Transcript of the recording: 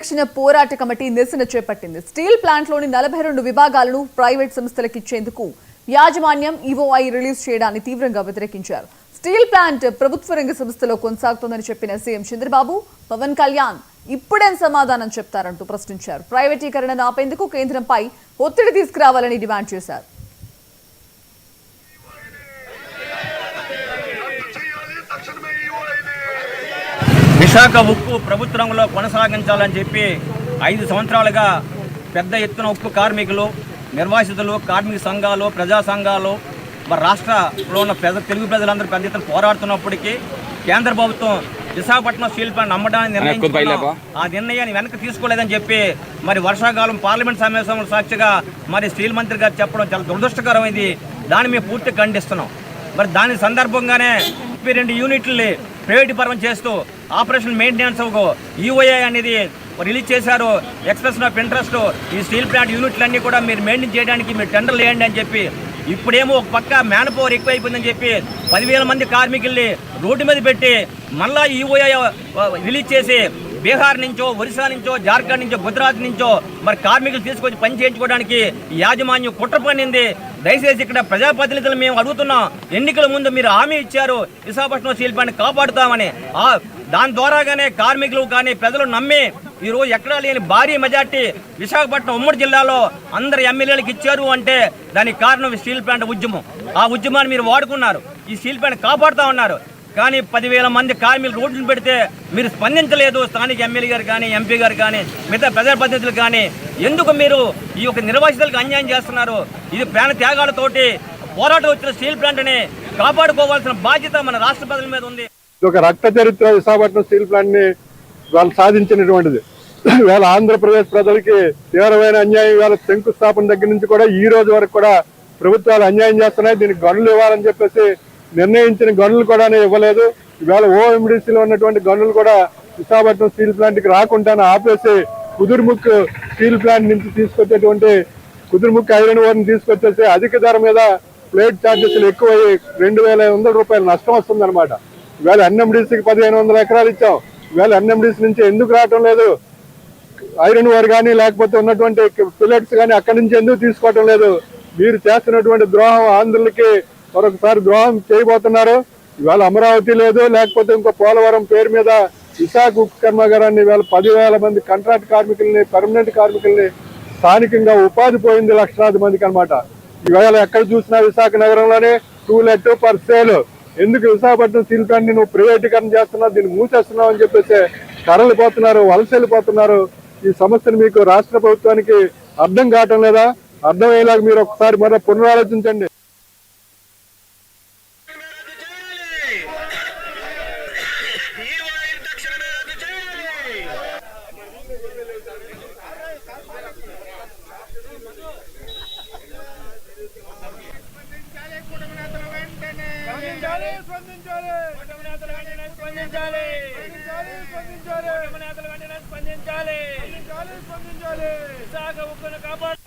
రక్షణ పోరాట కమిటీ నిరసన చేపట్టింది. స్టీల్ ప్లాంట్లోని 42 విభాగాలను ప్రైవేట్ సంస్థలకు ఇచ్చేందుకు యాజమాన్యం ఈఓఐ రిలీజ్ చేయడాన్ని తీవ్రంగా వ్యతిరేకించారు. స్టీల్ ప్లాంట్ ప్రభుత్వ రంగ సంస్థలో కొనసాగుతోందని చెప్పిన సీఎం చంద్రబాబు, పవన్ కళ్యాణ్ ఇప్పుడేం సమాధానం చెప్తారంటూ ప్రశ్నించారు. ప్రైవేటీకరణను ఆపేందుకు కేంద్రంపై ఒత్తిడి తీసుకురావాలని డిమాండ్ చేశారు. విశాఖ ఉక్కు ప్రభుత్వ రంగంలో కొనసాగించాలని చెప్పి 5 సంవత్సరాలుగా పెద్ద ఎత్తున ఉక్కు కార్మికులు, నిర్వాసితులు, కార్మిక సంఘాలు, ప్రజా సంఘాలు, మరి రాష్ట్రంలో ఉన్న తెలుగు ప్రజలందరూ పెద్ద ఎత్తున పోరాడుతున్నప్పటికీ కేంద్ర ప్రభుత్వం విశాఖపట్నం స్టీల్ ప్లాంట్ అమ్మడానికి నిర్ణయించుకున్నాం. ఆ నిర్ణయాన్ని వెనక్కి తీసుకోలేదని చెప్పి మరి వర్షాకాలం పార్లమెంట్ సమావేశంలో సాక్షిగా మరి స్టీల్ మంత్రి గారు చెప్పడం చాలా దురదృష్టకరమైంది. దాన్ని మేము పూర్తిగా ఖండిస్తున్నాం. మరి దాని సందర్భంగానే 32 యూనిట్లని ప్రైవేట్ పరం చేస్తూ ఆపరేషన్ మెయింటెనెన్స్ ఈఓఐ అనేది రిలీజ్ చేశారు. ఎక్స్ప్రెషన్ ఆఫ్ ఇంట్రెస్ట్ ఈ స్టీల్ ప్లాంట్ యూనిట్లన్నీ కూడా మీరు మెయింటైన్ చేయడానికి మీరు టెండర్లు వేయండి అని చెప్పి, ఇప్పుడేమో ఒక పక్క మ్యాన్ పవర్ ఎక్కువైపోయిందని చెప్పి 10,000 మంది కార్మికుల్ని రోడ్డు మీద పెట్టి మళ్ళా ఈఓఐ రిలీజ్ చేసి బీహార్ నుంచో, ఒరిస్సా నుంచో, జార్ఖండ్ నుంచో, గుజరాత్ నుంచో మరి కార్మికులు తీసుకొచ్చి పని చేయించుకోవడానికి యాజమాన్యం కుట్ర పన్నింది. దయచేసి ఇక్కడ ప్రజాప్రతినిధులు మేము అడుగుతున్నాం, ఎన్నికల ముందు మీరు హామీ ఇచ్చారు విశాఖపట్నం స్టీల్ ప్లాంట్ కాపాడుతామని. దాని ద్వారాగానే కార్మికులు కానీ ప్రజలు నమ్మి ఈరోజు ఎక్కడా లేని భారీ మెజార్టీ విశాఖపట్నం ఉమ్మడి జిల్లాలో అందరు ఎమ్మెల్యేలకు ఇచ్చారు అంటే దానికి కారణం స్టీల్ ప్లాంట్ ఉద్యమం. ఆ ఉద్యమాన్ని మీరు వాడుకున్నారు, ఈ స్టీల్ ప్లాంట్ కాపాడుతూ ఉన్నారు. కానీ 10,000 మంది కార్మికులు రోడ్డును పెడితే మీరు స్పందించలేదు. స్థానిక ఎమ్మెల్యే గారు కానీ, ఎంపీ గారు కానీ, మిగతా ప్రజాప్రతినిధులు కానీ ఎందుకు మీరు ఈ యొక్క నిర్వాసితులకు అన్యాయం చేస్తున్నారు? ఇది ప్రాణ త్యాగాలతోటి పోరాటం వచ్చిన స్టీల్ ప్లాంట్ని కాపాడుకోవాల్సిన బాధ్యత మన రాష్ట్ర ప్రజల మీద ఉంది. ఒక రక్త చరిత్ర విశాఖపట్నం స్టీల్ ప్లాంట్ ని వాళ్ళు సాధించినటువంటిది. వేళ ఆంధ్రప్రదేశ్ ప్రజలకి తీవ్రమైన అన్యాయం. వేళ శంకుస్థాపన దగ్గర నుంచి కూడా ఈ రోజు వరకు కూడా ప్రభుత్వాలు అన్యాయం చేస్తున్నాయి. దీనికి గనులు ఇవ్వాలని చెప్పేసి నిర్ణయించిన గనులు కూడా ఇవ్వలేదు. ఇవాళ ఓఎండిసిలో ఉన్నటువంటి గనులు కూడా విశాఖపట్నం స్టీల్ ప్లాంట్కి రాకుండా ఆపేసి కుదురుముక్ స్టీల్ ప్లాంట్ నుంచి తీసుకొచ్చేటువంటి కుదురుముక్ ఐరన్ ఓర్ని తీసుకొచ్చేసి అధిక ధర మీద ప్లేట్ ఛార్జెస్లు ఎక్కువయ్యి 2,500 రూపాయలు నష్టం వస్తుందన్నమాట. ఇవాళ ఎన్ఎండిసికి 1,500 ఎకరాలు ఇచ్చాం. ఇవాళ ఎన్ఎండిసి నుంచి ఎందుకు రావటం లేదు? ఐరన్ ఓర్ కానీ లేకపోతే ఉన్నటువంటి పిల్లెట్స్ కానీ అక్కడి నుంచి ఎందుకు తీసుకోవటం లేదు? మీరు చేస్తున్నటువంటి ద్రోహం ఆంధ్రులకి మరొకసారి ద్రోహం చేయబోతున్నారు. ఇవాళ అమరావతి లేదు, లేకపోతే ఇంకో పోలవరం పేరు మీద విశాఖ ఉక్కు కర్మాగారాన్ని ఇవాళ 10,000 మంది కాంట్రాక్ట్ కార్మికుల్ని, పర్మనెంట్ కార్మికుల్ని స్థానికంగా ఉపాధి పోయింది లక్షలాది మందికి అనమాట. ఇవాళ ఎక్కడ చూసినా విశాఖ నగరంలోనే టూలెట్ పర్ సేల్. ఎందుకు విశాఖపట్నం స్టీల్ ప్లాంట్ నువ్వు ప్రైవేటీకరణ చేస్తున్నావు, దీన్ని మూసేస్తున్నావు అని చెప్పేసి తరలిపోతున్నారు, వలస వెళ్ళిపోతున్నారు. ఈ సమస్యను మీకు రాష్ట్ర ప్రభుత్వానికి అర్థం కావటం లేదా? అర్థమయ్యేలాగా మీరు ఒకసారి మరో పునరాలోచించండి. స్పందించాలి. విశాఖ ఉక్కును కాపాడు.